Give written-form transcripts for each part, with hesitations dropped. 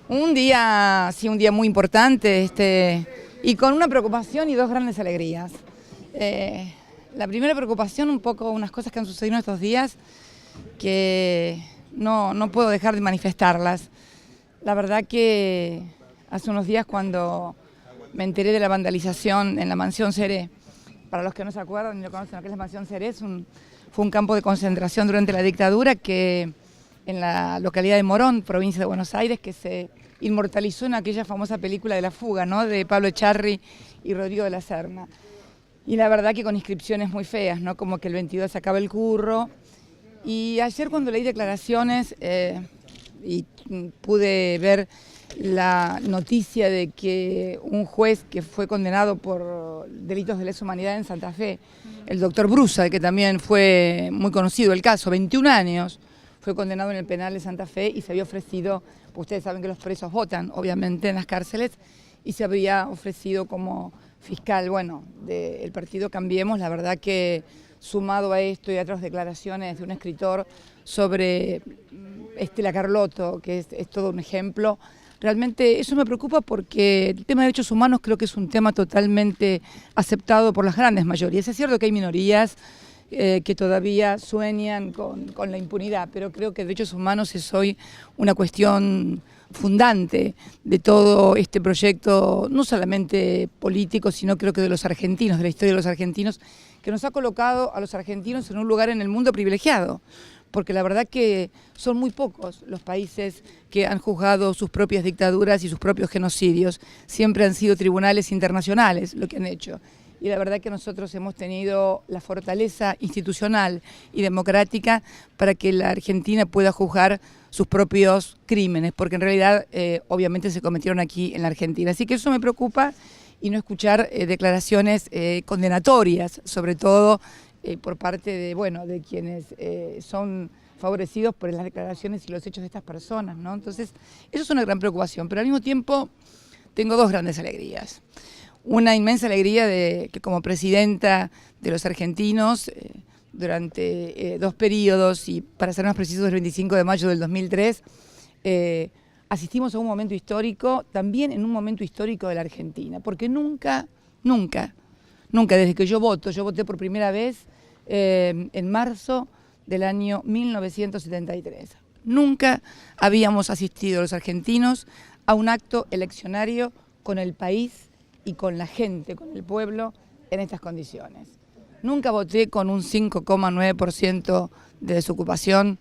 Un día, sí, un día muy importante, y con una preocupación y dos grandes alegrías. La primera preocupación, un poco unas cosas que han sucedido estos días que no puedo dejar de manifestarlas. La verdad que hace unos días cuando me enteré de la vandalización en la Mansión Seré, para los que no se acuerdan ni lo conocen, lo que es la Mansión Seré, fue un campo de concentración durante la dictadura que en la localidad de Morón, provincia de Buenos Aires, que se inmortalizó en aquella famosa película de La Fuga, ¿no?, de Pablo Echarri y Rodrigo de la Serna. Y la verdad que con inscripciones muy feas, ¿no?, como que el 22 se acaba el curro. Y ayer cuando leí declaraciones y pude ver la noticia de que un juez que fue condenado por delitos de lesa humanidad en Santa Fe, el doctor Brusa, que también fue muy conocido el caso, 21 años, fue condenado en el penal de Santa Fe y se había ofrecido, ustedes saben que los presos votan, obviamente, en las cárceles, y se habría ofrecido como fiscal, bueno, del partido Cambiemos. La verdad que sumado a esto y a otras declaraciones de un escritor sobre Estela Carlotto, que es todo un ejemplo, realmente eso me preocupa porque el tema de derechos humanos creo que es un tema totalmente aceptado por las grandes mayorías. Es cierto que hay minorías que todavía sueñan con la impunidad, pero creo que derechos humanos es hoy una cuestión fundante de todo este proyecto, no solamente político, sino creo que de los argentinos, de la historia de los argentinos, que nos ha colocado a los argentinos en un lugar en el mundo privilegiado, porque la verdad que son muy pocos los países que han juzgado sus propias dictaduras y sus propios genocidios. Siempre han sido tribunales internacionales lo que han hecho. Y la verdad que nosotros hemos tenido la fortaleza institucional y democrática para que la Argentina pueda juzgar sus propios crímenes, porque en realidad obviamente se cometieron aquí en la Argentina. Así que eso me preocupa, y no escuchar declaraciones condenatorias, sobre todo por parte de quienes son favorecidos por las declaraciones y los hechos de estas personas, ¿no? Entonces, eso es una gran preocupación, pero al mismo tiempo tengo dos grandes alegrías. Una inmensa alegría de que como presidenta de los argentinos, durante dos periodos, y para ser más precisos el 25 de mayo del 2003, asistimos a un momento histórico, también en un momento histórico de la Argentina, porque nunca, desde que yo voté por primera vez en marzo del año 1973. Nunca habíamos asistido los argentinos a un acto eleccionario con el país y con la gente, con el pueblo, en estas condiciones. Nunca voté con un 5,9% de desocupación,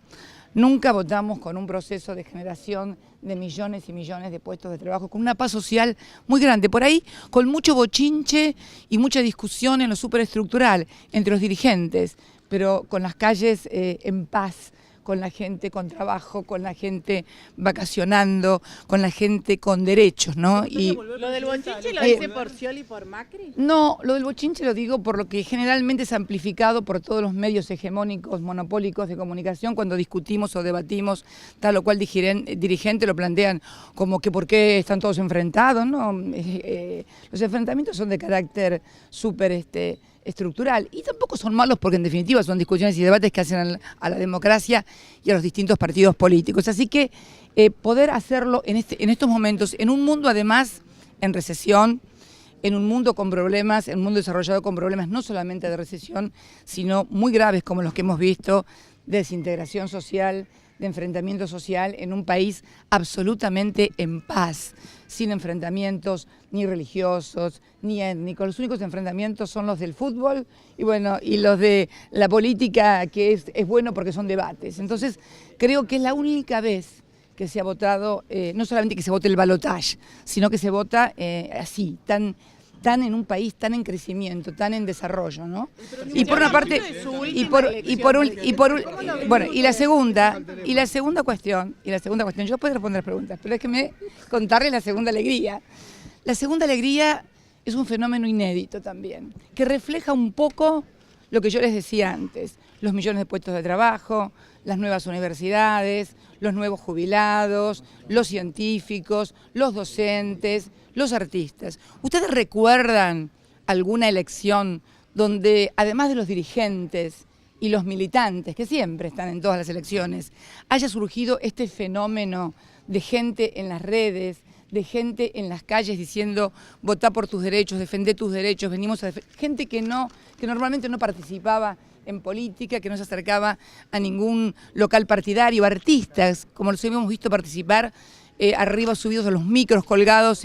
nunca votamos con un proceso de generación de millones y millones de puestos de trabajo, con una paz social muy grande, por ahí con mucho bochinche y mucha discusión en lo superestructural entre los dirigentes, pero con las calles en paz, con la gente con trabajo, con la gente vacacionando, con la gente con derechos, ¿no? Y ¿lo del bochinche lo dice por Scioli y por Macri? No, lo del bochinche lo digo por lo que generalmente es amplificado por todos los medios hegemónicos, monopólicos de comunicación. Cuando discutimos o debatimos tal o cual dirigente, lo plantean como que por qué están todos enfrentados, ¿no? Los enfrentamientos son de carácter súper estructural, y tampoco son malos porque en definitiva son discusiones y debates que hacen a la democracia y a los distintos partidos políticos. Así que poder hacerlo en estos momentos, en un mundo además en recesión, en un mundo con problemas, en un mundo desarrollado con problemas no solamente de recesión, sino muy graves como los que hemos visto, de desintegración social, de enfrentamiento social, en un país absolutamente en paz, sin enfrentamientos ni religiosos, ni étnicos. Los únicos enfrentamientos son los del fútbol y los de la política, que es bueno porque son debates. Entonces, creo que es la única vez que se ha votado, no solamente que se vote el balotaje, sino que se vota así, tan en un país tan en crecimiento, tan en desarrollo, ¿no? Y por una parte, y la segunda cuestión, yo puedo responder preguntas, pero déjeme contarles la segunda alegría. La segunda alegría es un fenómeno inédito también, que refleja un poco lo que yo les decía antes, los millones de puestos de trabajo, las nuevas universidades, los nuevos jubilados, los científicos, los docentes, los artistas. ¿Ustedes recuerdan alguna elección donde, además de los dirigentes y los militantes, que siempre están en todas las elecciones, haya surgido este fenómeno de gente en las redes, de gente en las calles diciendo votá por tus derechos, defendé tus derechos, venimos a defender. Gente que normalmente no participaba en política, que no se acercaba a ningún local partidario, artistas, como los hemos visto participar, arriba subidos a los micros, colgados,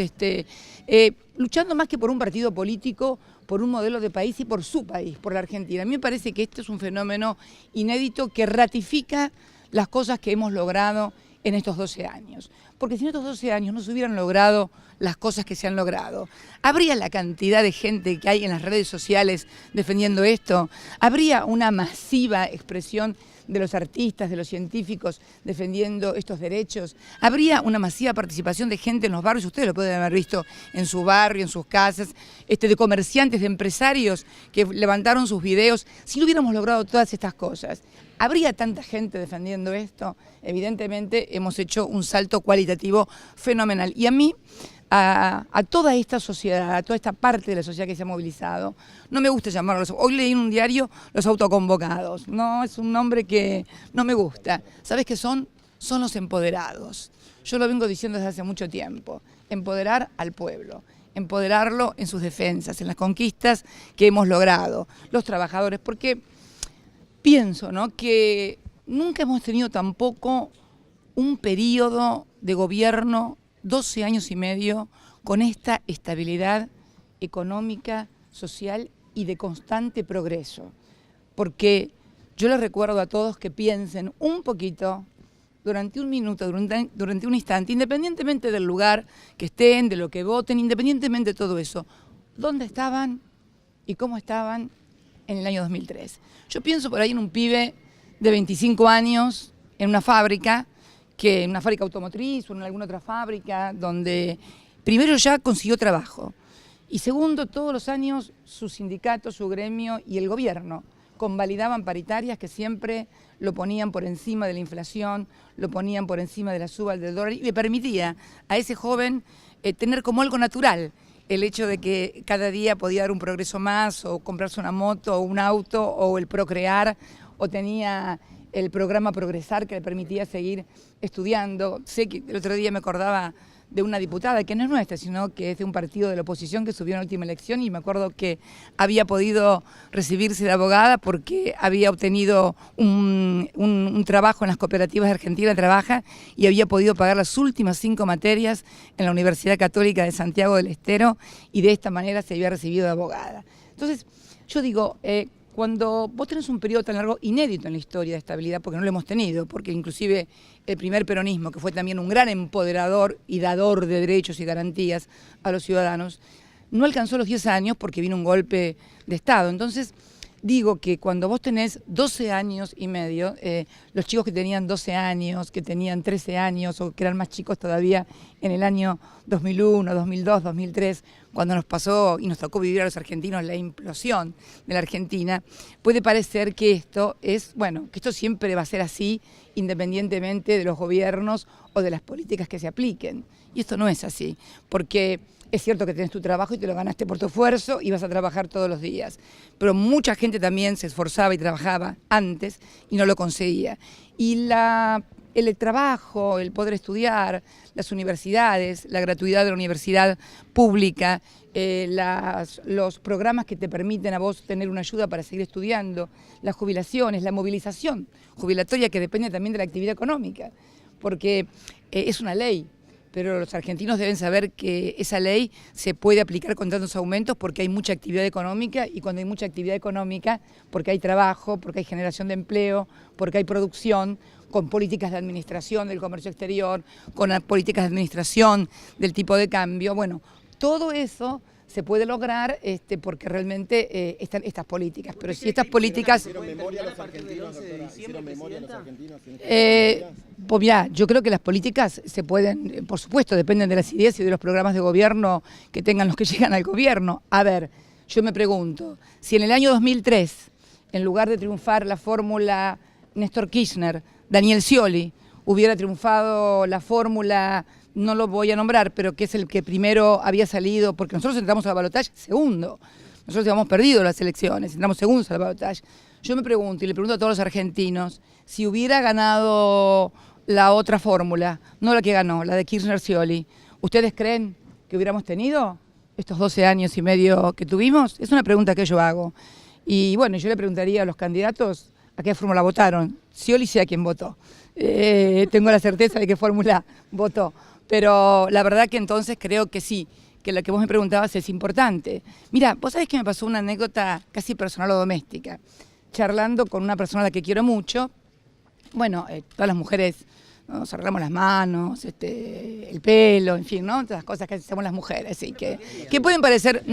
luchando más que por un partido político, por un modelo de país y por su país, por la Argentina. A mí me parece que este es un fenómeno inédito que ratifica las cosas que hemos logrado en estos 12 años. Porque si en estos 12 años no se hubieran logrado las cosas que se han logrado, ¿habría la cantidad de gente que hay en las redes sociales defendiendo esto? ¿Habría una masiva expresión de los artistas, de los científicos defendiendo estos derechos? ¿Habría una masiva participación de gente en los barrios? Ustedes lo pueden haber visto en su barrio, en sus casas, de comerciantes, de empresarios que levantaron sus videos. Si no hubiéramos logrado todas estas cosas, ¿habría tanta gente defendiendo esto? Evidentemente hemos hecho un salto cualitativo fenomenal. Y a mí, a toda esta sociedad, a toda esta parte de la sociedad que se ha movilizado, no me gusta llamarlos, hoy leí en un diario los autoconvocados, no, es un nombre que no me gusta. ¿Sabes qué son? Son los empoderados. Yo lo vengo diciendo desde hace mucho tiempo, empoderar al pueblo, empoderarlo en sus defensas, en las conquistas que hemos logrado, los trabajadores, porque pienso, ¿no?, que nunca hemos tenido tampoco un periodo de gobierno, 12 años y medio, con esta estabilidad económica, social y de constante progreso. Porque yo les recuerdo a todos que piensen un poquito, durante un minuto, durante un instante, independientemente del lugar que estén, de lo que voten, independientemente de todo eso, ¿dónde estaban y cómo estaban en el año 2003? Yo pienso por ahí en un pibe de 25 años, en una fábrica automotriz o en alguna otra fábrica, donde primero ya consiguió trabajo y segundo, todos los años su sindicato, su gremio y el gobierno convalidaban paritarias que siempre lo ponían por encima de la inflación, lo ponían por encima de la suba del dólar y le permitía a ese joven tener como algo natural el hecho de que cada día podía dar un progreso más o comprarse una moto o un auto o el procrear o tenía el programa Progresar que le permitía seguir estudiando. Sé que el otro día me acordaba de una diputada que no es nuestra, sino que es de un partido de la oposición que subió en la última elección y me acuerdo que había podido recibirse de abogada porque había obtenido un trabajo en las cooperativas de Argentina, trabaja y había podido pagar las últimas 5 materias en la Universidad Católica de Santiago del Estero y de esta manera se había recibido de abogada. Entonces, yo digo, cuando vos tenés un periodo tan largo, inédito en la historia de estabilidad, porque no lo hemos tenido, porque inclusive el primer peronismo, que fue también un gran empoderador y dador de derechos y garantías a los ciudadanos, no alcanzó los 10 años porque vino un golpe de Estado. Entonces, digo que cuando vos tenés 12 años y medio, los chicos que tenían 12 años, que tenían 13 años o que eran más chicos todavía en el año 2001, 2002, 2003, cuando nos pasó y nos tocó vivir a los argentinos la implosión de la Argentina, puede parecer que esto es, bueno, que esto siempre va a ser así, independientemente de los gobiernos o de las políticas que se apliquen. Y esto no es así, porque es cierto que tenés tu trabajo y te lo ganaste por tu esfuerzo y vas a trabajar todos los días, pero mucha gente también se esforzaba y trabajaba antes y no lo conseguía. Y el trabajo, el poder estudiar, las universidades, la gratuidad de la universidad pública, los programas que te permiten a vos tener una ayuda para seguir estudiando, las jubilaciones, la movilización jubilatoria que depende también de la actividad económica, porque es una ley. Pero los argentinos deben saber que esa ley se puede aplicar con tantos aumentos porque hay mucha actividad económica y cuando hay mucha actividad económica, porque hay trabajo, porque hay generación de empleo, porque hay producción, con políticas de administración del comercio exterior, con políticas de administración del tipo de cambio. Bueno, todo eso se puede lograr porque realmente están estas políticas. Pero si estas políticas... ¿Hicieron memoria a los argentinos, doctora? ¿Hicieron memoria a los argentinos? Pues ya, yo creo que las políticas se pueden, por supuesto, dependen de las ideas y de los programas de gobierno que tengan los que llegan al gobierno. A ver, yo me pregunto, si en el año 2003, en lugar de triunfar la fórmula Néstor Kirchner, Daniel Scioli, hubiera triunfado la fórmula, no lo voy a nombrar, pero que es el que primero había salido, porque nosotros entramos al balotaje segundo. Nosotros habíamos perdido las elecciones, entramos segundos al balotaje. Yo me pregunto, y le pregunto a todos los argentinos, si hubiera ganado la otra fórmula, no la que ganó, la de Kirchner-Scioli. ¿Ustedes creen que hubiéramos tenido estos 12 años y medio que tuvimos? Es una pregunta que yo hago. Y bueno, yo le preguntaría a los candidatos a qué fórmula votaron. Scioli sé a quién votó. Tengo la certeza de qué fórmula votó. Pero la verdad que entonces creo que sí, que lo que vos me preguntabas es importante. Mira, vos sabés que me pasó una anécdota casi personal o doméstica. Charlando con una persona a la que quiero mucho, bueno, todas las mujeres nos arreglamos las manos, el pelo, en fin, ¿no? Todas las cosas que hacemos las mujeres, así que pueden parecer,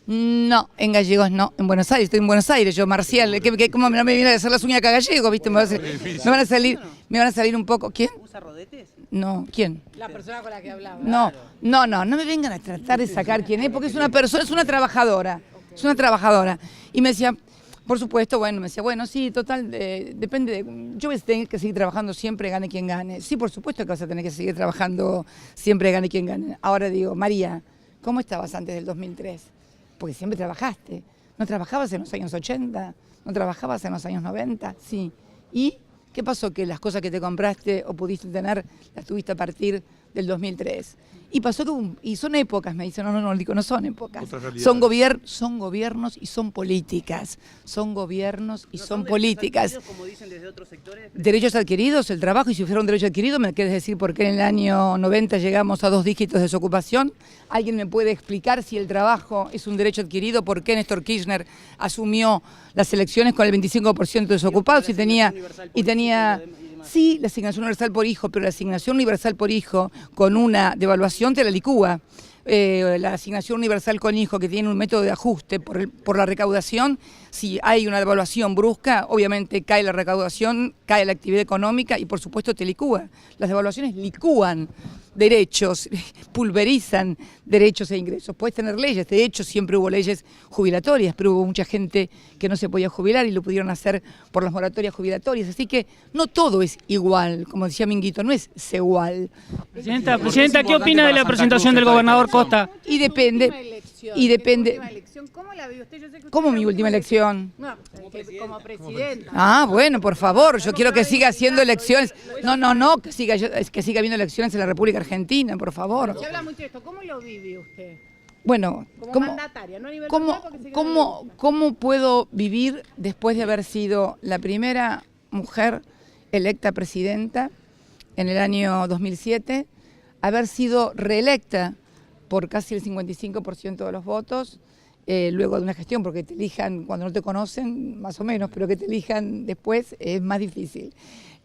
no, en gallegos no, en Buenos Aires, estoy en Buenos Aires, yo Marcial, ¿cómo no me viene a hacer las uñas acá gallego, viste? Me van a salir un poco, ¿quién? ¿Usa rodetes? No, ¿quién? La persona con la que hablaba. No me vengan a tratar de sacar quién es, porque es una persona, es una trabajadora, y me decía, por supuesto, bueno, me decía, bueno, sí, total, depende, yo voy a tener que seguir trabajando siempre, gane quien gane. Sí, por supuesto que vas a tener que seguir trabajando siempre, gane quien gane. Ahora digo, María, ¿cómo estabas antes del 2003? Porque siempre trabajaste. ¿No trabajabas en los años 80? ¿No trabajabas en los años 90? Sí. ¿Y qué pasó? Que las cosas que te compraste o pudiste tener, las tuviste a partir del 2003. Y pasó que y son épocas, me dicen, no son épocas. Son gobiernos y son políticas. Son gobiernos y son políticas. Como dicen desde otros sectores. Derechos adquiridos, el trabajo, y si fuera un derecho adquirido, ¿me quieres decir por qué en el año 90 llegamos a 2 dígitos de desocupación? ¿Alguien me puede explicar si el trabajo es un derecho adquirido? ¿Por qué Néstor Kirchner asumió las elecciones con el 25% de desocupados y tenía sí, la asignación universal por hijo, pero la asignación universal por hijo con una devaluación te la licúa. La asignación universal con hijo, que tiene un método de ajuste por la recaudación, si hay una devaluación brusca, obviamente cae la recaudación, cae la actividad económica y por supuesto te licúa. Las devaluaciones licúan derechos, pulverizan derechos e ingresos. Puedes tener leyes, de hecho siempre hubo leyes jubilatorias, pero hubo mucha gente que no se podía jubilar y lo pudieron hacer por las moratorias jubilatorias, así que no todo es igual, como decía Minguito, no es igual. Presidenta, ¿qué opina de la presentación del gobernador Costa? Y depende. ¿Cómo la vio usted? Yo sé que ¿Cómo mi última elección? No, como presidenta. Ah, bueno, por favor, yo quiero que siga haciendo elecciones. No, que siga habiendo elecciones en la República Argentina, por favor. Se habla mucho de esto. ¿Cómo lo vive usted? Bueno, como mandataria, no a nivel personal, porque se queda ¿cómo puedo vivir después de haber sido la primera mujer electa presidenta en el año 2007, haber sido reelecta por casi el 55% de los votos, luego de una gestión, porque te elijan cuando no te conocen, más o menos, pero que te elijan después es más difícil.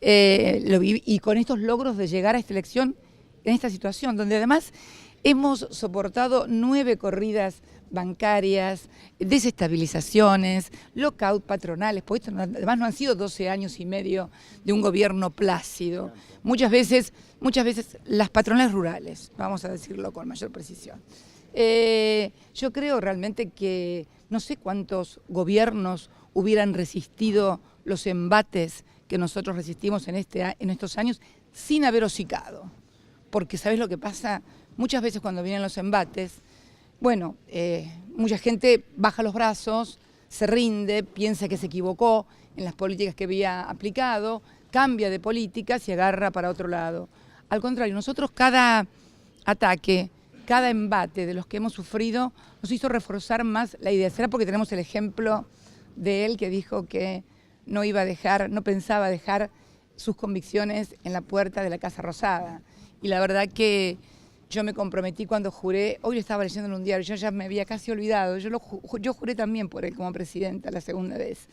Y con estos logros de llegar a esta elección, en esta situación, donde además hemos soportado 9 corridas bancarias, desestabilizaciones, lockout patronales, porque esto además no han sido 12 años y medio de un gobierno plácido. Muchas veces las patronales rurales, vamos a decirlo con mayor precisión. Yo creo realmente que no sé cuántos gobiernos hubieran resistido los embates que nosotros resistimos en estos años sin haber hocicado. Porque ¿sabés lo que pasa? Muchas veces cuando vienen los embates, bueno, mucha gente baja los brazos, se rinde, piensa que se equivocó en las políticas que había aplicado, cambia de políticas y agarra para otro lado. Al contrario, nosotros cada ataque, cada embate de los que hemos sufrido nos hizo reforzar más la idea. Será porque tenemos el ejemplo de él que dijo que no pensaba dejar sus convicciones en la puerta de la Casa Rosada. Y la verdad que yo me comprometí cuando juré, hoy lo estaba leyendo en un diario, yo ya me había casi olvidado, yo juré también por él como presidenta la segunda vez.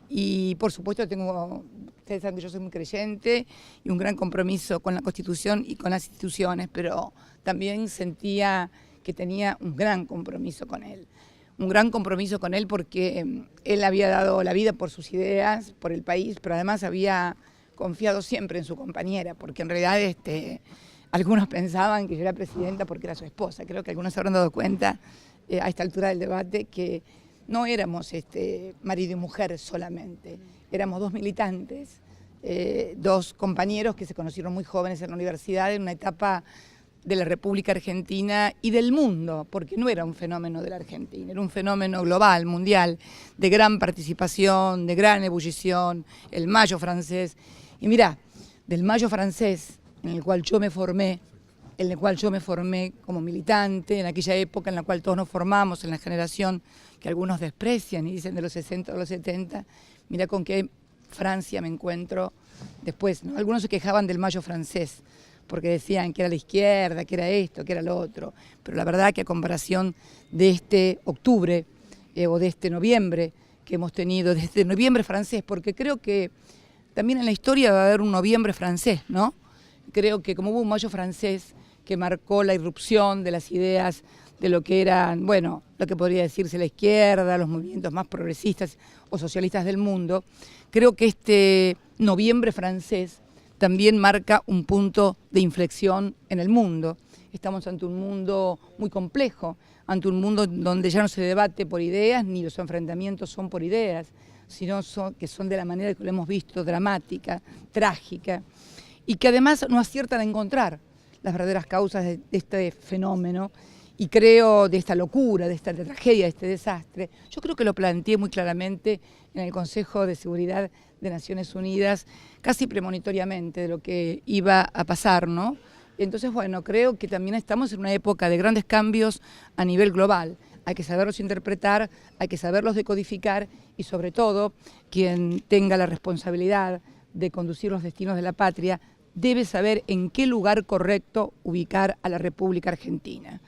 Y por supuesto ustedes saben que yo soy muy creyente y un gran compromiso con la Constitución y con las instituciones, pero también sentía que tenía un gran compromiso con él. Un gran compromiso con él porque él había dado la vida por sus ideas, por el país, pero además había confiado siempre en su compañera, porque en realidad algunos pensaban que yo era presidenta porque era su esposa. Creo que algunos se habrán dado cuenta a esta altura del debate que no éramos marido y mujer solamente, éramos 2 militantes, 2 compañeros que se conocieron muy jóvenes en la universidad en una etapa de la República Argentina y del mundo, porque no era un fenómeno de la Argentina, era un fenómeno global, mundial, de gran participación, de gran ebullición, el Mayo francés. Y mirá, del Mayo francés, en el cual yo me formé, como militante, en aquella época en la cual todos nos formamos, en la generación que algunos desprecian y dicen de los 60 o los 70, mira con qué Francia me encuentro después, ¿no? Algunos se quejaban del Mayo francés, porque decían que era la izquierda, que era esto, que era lo otro, pero la verdad que a comparación de este octubre o de este noviembre que hemos tenido, de este noviembre francés, porque creo que también en la historia va a haber un noviembre francés, ¿no? Creo que como hubo un Mayo francés que marcó la irrupción de las ideas de lo que eran, bueno, lo que podría decirse la izquierda, los movimientos más progresistas o socialistas del mundo, creo que este noviembre francés también marca un punto de inflexión en el mundo. Estamos ante un mundo muy complejo, ante un mundo donde ya no se debate por ideas, ni los enfrentamientos son por ideas, sino que son de la manera que lo hemos visto, dramática, trágica, y que además no aciertan a encontrar las verdaderas causas de este fenómeno, y creo de esta locura, de esta tragedia, de este desastre. Yo creo que lo planteé muy claramente en el Consejo de Seguridad de Naciones Unidas, casi premonitoriamente de lo que iba a pasar, ¿no? Entonces, bueno, creo que también estamos en una época de grandes cambios a nivel global. Hay que saberlos interpretar, hay que saberlos decodificar y sobre todo, quien tenga la responsabilidad de conducir los destinos de la patria debe saber en qué lugar correcto ubicar a la República Argentina.